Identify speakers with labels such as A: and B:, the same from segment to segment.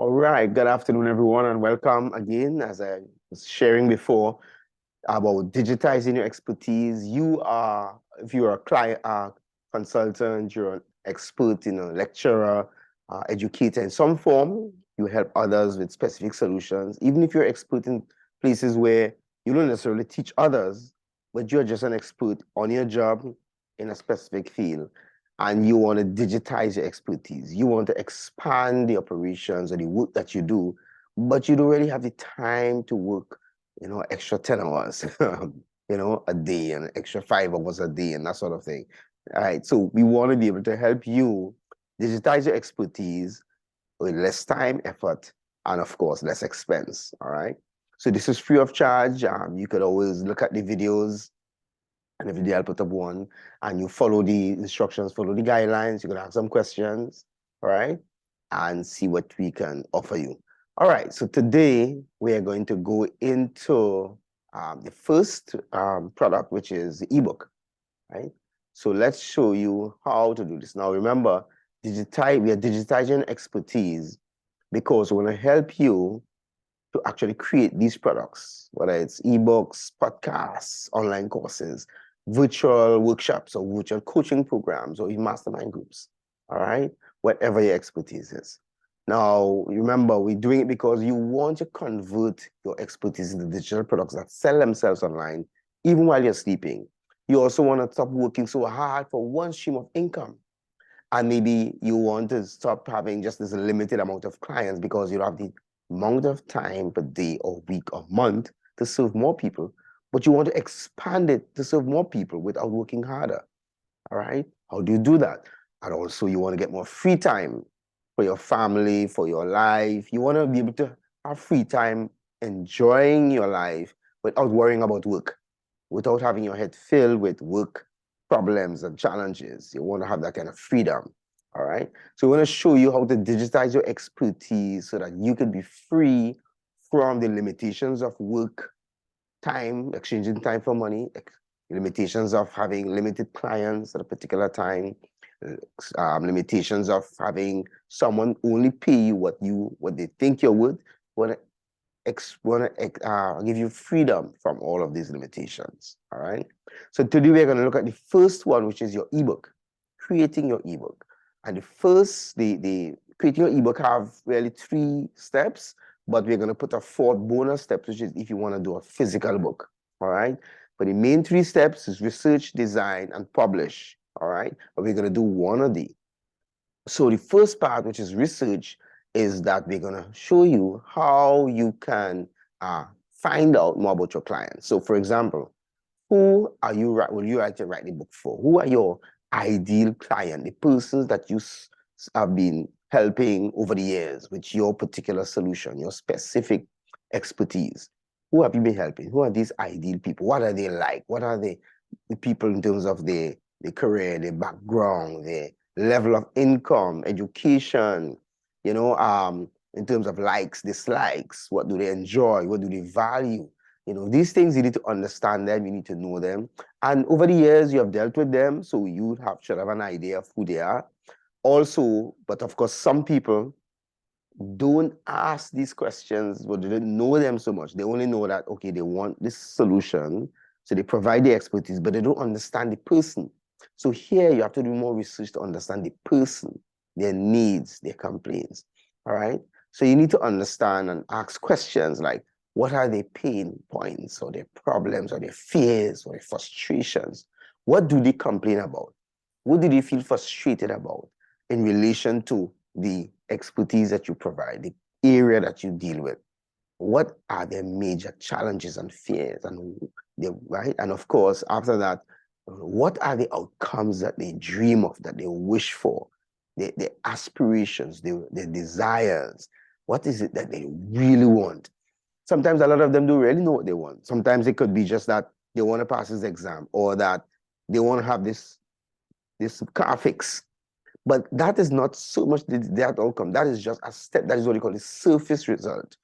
A: All right, good afternoon, everyone, and welcome again. As I was sharing before about digitizing your expertise, if you're a client, consultant, you're an expert, lecturer, educator in some form, you help others with specific solutions. Even if you're expert in places where you don't necessarily teach others, but you're just an expert on your job in a specific field and you want to digitize your expertise. You want to expand the operations or the work that you do, but you don't really have the time to work, extra 10 hours, a day and extra 5 hours a day and that sort of thing. All right. So we want to be able to help you digitize your expertise with less time, effort, and of course, less expense. All right. So this is free of charge. You could always look at the videos and every day I'll put up one and you follow the instructions, follow the guidelines. You can ask some questions, all right, and see what we can offer you. All right, so today we are going to go into the first product, which is the ebook, right? So let's show you how to do this. Now remember, we are digitizing expertise because we want to help you to actually create these products, whether it's ebooks, podcasts, online courses, virtual workshops or virtual coaching programs or even mastermind groups, all right? Whatever your expertise is. Now, remember, we're doing it because you want to convert your expertise into digital products that sell themselves online, even while you're sleeping. You also want to stop working so hard for one stream of income. And maybe you want to stop having just this limited amount of clients because you don't have the amount of time per day or week or month to serve more people, but you want to expand it to serve more people without working harder. All right? How do you do that? And also you want to get more free time for your family, for your life. You want to be able to have free time enjoying your life without worrying about work, without having your head filled with work problems and challenges. You want to have that kind of freedom. All right. So we want to show you how to digitize your expertise so that you can be free from the limitations of work time, exchanging time for money, limitations of having limited clients at a particular time, limitations of having someone only pay you what they think you're worth. Want to give you freedom from all of these limitations. All right. So today we're going to look at the first one, which is your ebook, creating your ebook. And the creating your ebook have really 3 steps, but we're going to put a 4th bonus step, which is if you want to do a physical book. All right. But the main 3 steps is research, design, and publish. All right. But we're going to do one of these. So the first part, which is research, is that we're going to show you how you can find out more about your clients. So for example, who will you write the book for? Who are your ideal client, the persons that you have been helping over the years with your particular solution, your specific expertise? Who have you been helping? Who are these ideal people? What are they like? What are the people in terms of their career, their background, their level of income, education, in terms of likes, dislikes, what do they enjoy, what do they value? These things you need to understand them, you need to know them. And over the years, you have dealt with them, so you should have an idea of who they are. Also, but of course, some people don't ask these questions, but they don't know them so much. They only know that, okay, they want this solution, so they provide the expertise, but they don't understand the person. So here you have to do more research to understand the person, their needs, their complaints, all right? So you need to understand and ask questions like, what are their pain points or their problems or their fears or their frustrations? What do they complain about? What do they feel frustrated about in relation to the expertise that you provide, the area that you deal with? What are their major challenges and fears? Right? And of course, after that, what are the outcomes that they dream of, that they wish for, their aspirations, their desires? What is it that they really want? Sometimes a lot of them don't really know what they want. Sometimes it could be just that they want to pass this exam or that they want to have this car fix. But that is not so much that outcome. That is just a step. That is what you call the surface result.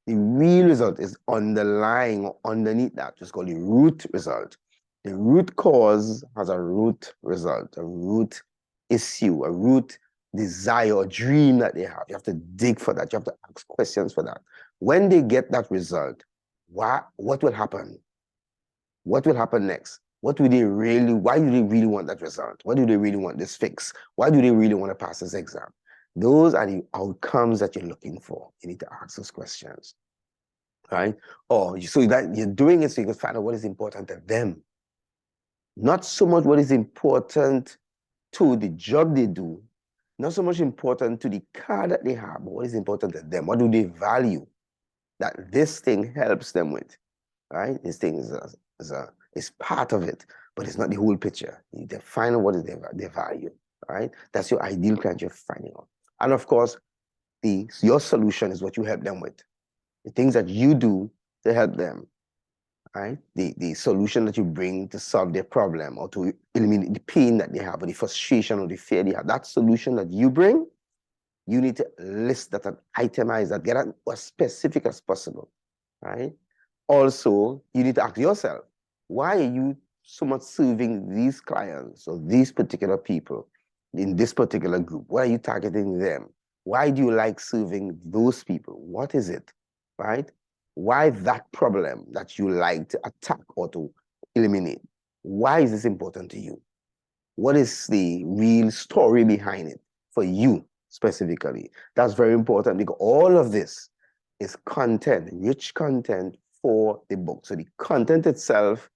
A: The real result is underlying or underneath that, which is called the root result. The root cause has a root result, a root issue, a root desire or dream that they have. You have to dig for that. You have to ask questions for that. When they get that result, what will happen? What will happen next? What do they really, why do they really want that result? Why do they really want this fix? Why do they really want to pass this exam? Those are the outcomes that you're looking for. You need to ask those questions, right? Or so that you're doing it so you can find out what is important to them. Not so much what is important to the job they do, not so much important to the car that they have, but what is important to them. What do they value that this thing helps them with, right? This thing is part of it, but it's not the whole picture. You define what is their value, right? That's your ideal client you're finding out. And of course, your solution is what you help them with. The things that you do to help them, right? The solution that you bring to solve their problem or to eliminate the pain that they have or the frustration or the fear they have, that solution that you bring, you need to list that and itemize that, get as specific as possible, right? Also, you need to ask yourself, why are you so much serving these clients or these particular people in this particular group? Why are you targeting them? Why do you like serving those people? What is it, right? Why that problem that you like to attack or to eliminate? Why is this important to you? What is the real story behind it for you specifically? That's very important because all of this is content, rich content for the book. So the content itself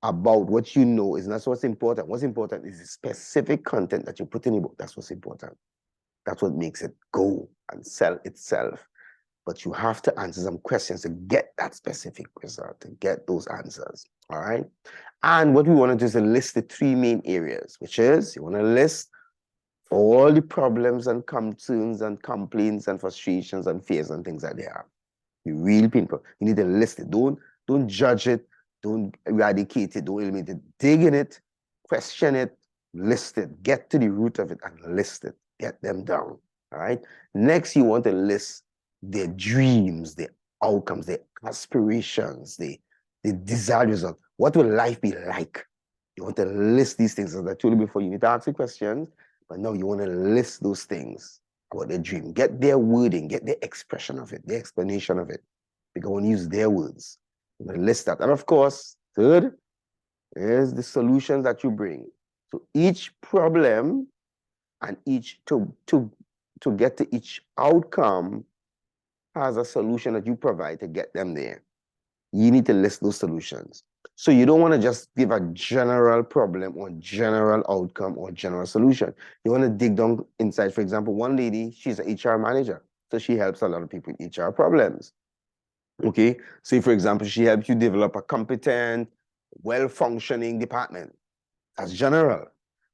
A: about what you know is not what's important. What's important is the specific content that you put in the book. That's what's important. That's what makes it go and sell itself. But you have to answer some questions to get that specific result, to get those answers, all right? And what we want to do is to list the 3 main areas, which is you want to list all the problems and concerns and complaints and frustrations and fears and things that they have. The real people. You need to list it. Don't judge it. Don't eradicate it. Don't eliminate it. Dig in it, question it, list it. Get to the root of it and list it. Get them down, all right? Next, you want to list their dreams, their outcomes, their aspirations, the desired result. What will life be like? You want to list these things. As I told you before, you need to ask the questions, but now you want to list those things about their dream. Get their wording, get their expression of it, their explanation of it. Because when you use their words, you want to list that. And of course, third is the solutions that you bring. So each problem and to get to each outcome has a solution that you provide to get them there. You need to list those solutions. So you don't want to just give a general problem or general outcome or general solution. You want to dig down inside. For example, one lady, she's an HR manager. So she helps a lot of people with HR problems. Okay, say for example, she helps you develop a competent, well-functioning department. That's general.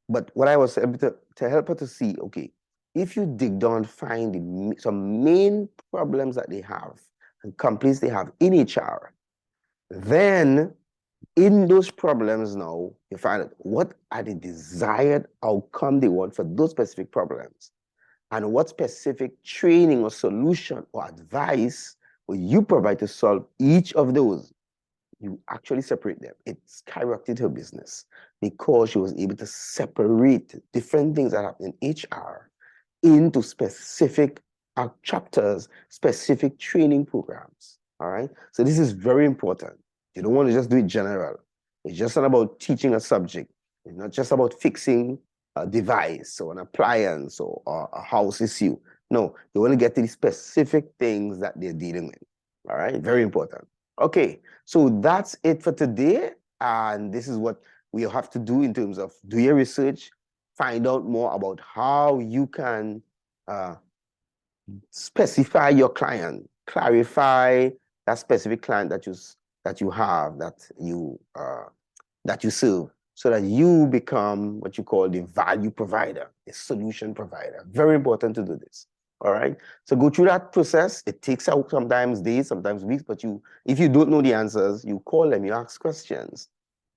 A: But what I was able to help her to see, okay, if you dig down, find some main problems that they have and complaints they have in HR, then in those problems now, you find out what are the desired outcome they want for those specific problems and what specific training or solution or advice will you provide to solve each of those. You actually separate them. It skyrocketed her business because she was able to separate different things that happen in HR into specific chapters, specific training programs. All right. So this is very important. You don't want to just do it general. It's just not about teaching a subject. It's not just about fixing a device or an appliance or a house issue. No, you want to get to the specific things that they're dealing with. All right. Very important. Okay. So that's it for today. And this is what we have to do in terms of do your research, find out more about how you can specify your client, clarify that specific client that you have, that you serve, so that you become what you call the value provider, the solution provider. Very important to do this. All right. So go through that process. It takes out sometimes days, sometimes weeks, but if you don't know the answers, you call them, you ask questions,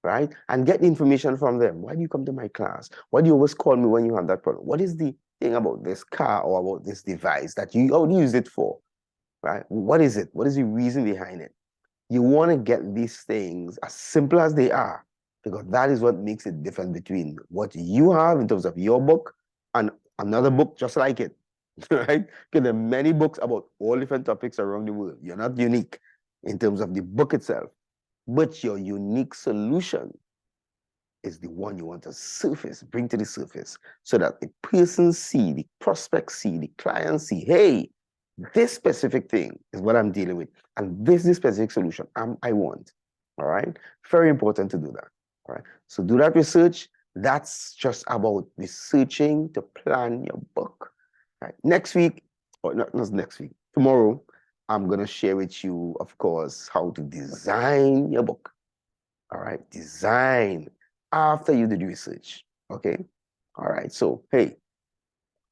A: right? And get information from them. Why do you come to my class? Why do you always call me when you have that problem? What is the thing about this car or about this device that you use it for, right? What is it? What is the reason behind it? You want to get these things as simple as they are, because that is what makes it different between what you have in terms of your book and another book just like it, right? Because there are many books about all different topics around the world. You're not unique in terms of the book itself, but your unique solution is the one you want to surface, bring to the surface, so that the person see, the prospect see, the client see, hey, this specific thing is what I'm dealing with, and this is the specific solution I want. All right, very important to do that. All right, so do that research. That's just about researching to plan your book. All right, next week, or not next week, tomorrow, I'm gonna share with you, of course, how to design your book. All right, design after you did research. Okay, all right. So hey,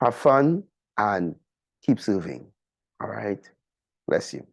A: have fun and keep serving. All right, bless you.